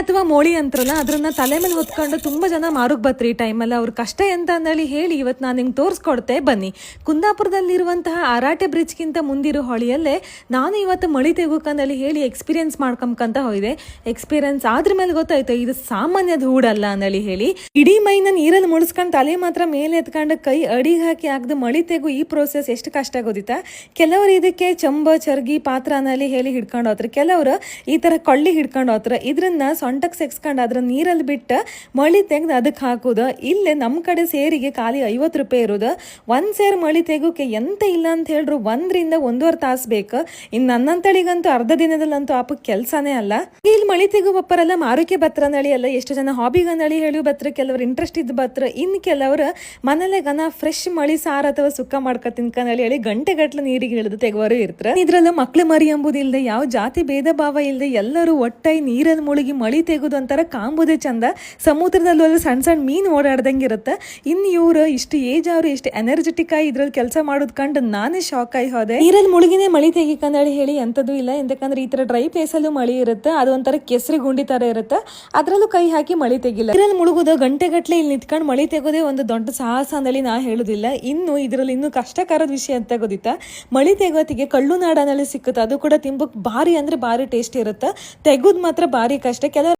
ಅಥವಾ ಮೋಳಿ ಅಂತಾರಲ್ಲ ಅದನ್ನ ತಲೆ ಮೇಲೆ ಹೊತ್ಕೊಂಡು ತುಂಬಾ ಜನ ಮಾರುಕ್ ಬತ್ರಿ ಈ ಟೈಮಲ್ಲಿ ಅವ್ರ ಕಷ್ಟ ಎಂತ ಅಂದೇಳಿ ಹೇಳಿ ಇವತ್ತು ನಾನು ನಿಮ್ಗೆ ತೋರಿಸ್ಕೊಡ್ತೆ ಬನ್ನಿ. ಕುಂದಾಪುರದಲ್ಲಿರುವಂತಹ ಆರಾಟೆ ಬ್ರಿಡ್ಜ್ಗಿಂತ ಮುಂದಿರೋ ಹೊಳಿಯಲ್ಲೇ ನಾನು ಇವತ್ತು ಮಳಿ ತೆಗೋಕಂದೇಳಿ ಹೇಳಿ ಎಕ್ಸ್ಪೀರಿಯನ್ಸ್ ಮಾಡ್ಕೊಂಬಂತ ಹೋಯ್ದೆ. ಎಕ್ಸ್ಪೀರಿಯನ್ಸ್ ಆದ್ರ ಮೇಲೆ ಗೊತ್ತಾಯ್ತು ಇದು ಸಾಮಾನ್ಯದ ಹೂಡಲ್ಲ ಅಂದೇಳಿ ಹೇಳಿ. ಇಡೀ ಮೈನ ನೀರಲ್ಲಿ ಮುಳಿಸ್ಕೊಂಡು ತಲೆ ಮಾತ್ರ ಮೇಲೆ ಎತ್ಕೊಂಡು ಕೈ ಅಡಿಗೆ ಹಾಕಿ ಹಾಕ್ದು ಮಳಿ ತೆಗು ಈ ಪ್ರೋಸೆಸ್ ಎಷ್ಟು ಕಷ್ಟ ಆಗೋದಿತ್ತಾ. ಕೆಲವರು ಇದಕ್ಕೆ ಚಂಬ ಚರ್ಗಿ ಪಾತ್ರ ಅಂದೇಳಿ ಹೇಳಿ ಹಿಡ್ಕೊಂಡು ಹೋತ್ರ, ಕೆಲವರು ಈ ತರ ಕೊಳ್ಳಿ ಹಿಡ್ಕೊಂಡು ಹೋತ್ರ. ಇದ್ರನ್ನ ಸೊಂಟಕ್ಕೆ ಸೆಕ್ಸ್ಕೊಂಡು ಅದ್ರ ನೀರಲ್ಲಿ ಬಿಟ್ಟು ಮಳಿ ತೆಗೆದು ಅದಕ್ಕೆ ಹಾಕೋದು. ಇಲ್ಲೇ ನಮ್ಮ ಕಡೆ ಸೇರಿಗೆ ಖಾಲಿ 50 ರೂಪಾಯಿ ಇರೋದು. ಒಂದ್ ಸೇರ್ ಮಳಿ ತೆಗೋಕೆ ಎಂತ ಇಲ್ಲ ಅಂತ ಹೇಳ್ರು 1 ರಿಂದ 1.5 ತಾಸು ಬೇಕು. ಇನ್ನು ನನ್ನಂತಳಿಗಂತೂ ಅರ್ಧ ದಿನದಲ್ಲಂತೂ ಆಪ ಕೆಲಸನೇ ಅಲ್ಲ. ಇಲ್ಲಿ ಮಳಿ ತೆಗೋ ಬಪ್ಪರೆಲ್ಲ ಮಾರುಕೆ ಬತ್ರ ನಳಿ ಅಲ್ಲ, ಎಷ್ಟು ಜನ ಹಾಬಿಗಂದಳಿ ಹೇಳಿ ಬತ್ರ, ಕೆಲವರು ಇಂಟ್ರೆಸ್ಟ್ ಇದ್ದು ಬತ್ರ, ಇನ್ನು ಕೆಲವರು ಮನೇಲೆ ಗನ ಫ್ರೆಶ್ ಮಳಿ ಸಾರು ಅಥವಾ ಸುಕ್ಕ ಮಾಡ್ಕೊ ತಿನ್ಕಂದೇಳಿ ಹೇಳಿ ಗಂಟೆಗಟ್ಲೆ ನೀರಿಗೆ ಇಳಿದು ತೆಗುವರು ಇರ್ತಾರೆ. ಇದ್ರಲ್ಲೂ ಮಕ್ಳು ಮರಿ ಎಂಬುದಿಲ್ಲದೆ ಯಾವ ಜಾತಿ ಭೇದ ಭಾವ ಇಲ್ಲದೆ ಎಲ್ಲರೂ ಒಟ್ಟಾಗಿ ನೀರಲ್ಲಿ ಮುಳುಗಿ ಮಳಿ ತೆಗೆದು ಅಂತಾರ ಕಾಂಬುದೇ ಚಂದ. ಸಮುದ್ರದಲ್ಲೂ ಸಣ್ಣ ಸಣ್ಣ ಮೀನು ಓಡಾಡ್ದಂಗೆ ಇರುತ್ತೆ. ಇನ್ನು ಇವ್ರು ಇಷ್ಟು ಏಜ್ ಅವರು ಇಷ್ಟು ಎನರ್ಜೆಟಿಕ್ ಆಗಿ ಇದ್ರಲ್ಲಿ ಕೆಲಸ ಮಾಡೋದ್ ಕಂಡು ನಾನೇ ಶಾಕ್ ಆಗಿ ಹೋದೆ. ನೀರಲ್ಲಿ ಮುಳುಗಿನೇ ಮಳಿ ತೆಗಿಕಂದೇಳಿ ಹೇಳಿ ಎಂತದ್ದು ಇಲ್ಲ. ಎಂತಕಂದ್ರೆ ಈ ತರ ಡ್ರೈ ಪ್ಲೇಸ್ ಅಲ್ಲೂ ಮಳಿ ಇರುತ್ತೆ, ಅದು ಒಂಥರ ಕೆಸರಿ ಗುಂಡಿ ತರ ಇರುತ್ತೆ, ಅದ್ರಲ್ಲೂ ಕೈ ಹಾಕಿ ಮಳಿ ತೆಗಿಲ್ಲ. ನೀರಲ್ಲಿ ಮುಳುಗುದು ಗಂಟೆಗಟ್ಲೆ ಇಲ್ಲಿ ನಿಂತ್ಕೊಂಡು ಮಳಿ ತೆಗೋದೇ ಒಂದು ದೊಡ್ಡ ಸಾಹಸ ಅಂದೇಳಿ ನಾ ಹೇಳುದಿಲ್ಲ. ಇನ್ನು ಇದ್ರಲ್ಲಿ ಇನ್ನೂ ಕಷ್ಟಕರದ ವಿಷಯ ಅಂತ ಗೊತ್ತಿತ್ತಾ, ಮಳಿ ತೆಗೋತಿಗೆ ಕಳ್ಳು ನಾಡನಲ್ಲಿ ಸಿಕ್ಕುತ್ತೆ, ಅದು ಕೂಡ ತಿಂಬಕ್ ಭಾರಿ ಅಂದ್ರೆ ಭಾರಿ ಟೇಸ್ಟ್ ಇರುತ್ತೆ. ತೆಗುದ್ ಮಾತ್ರ ಭಾರಿ ಕಷ್ಟ. ಕೆಲವರು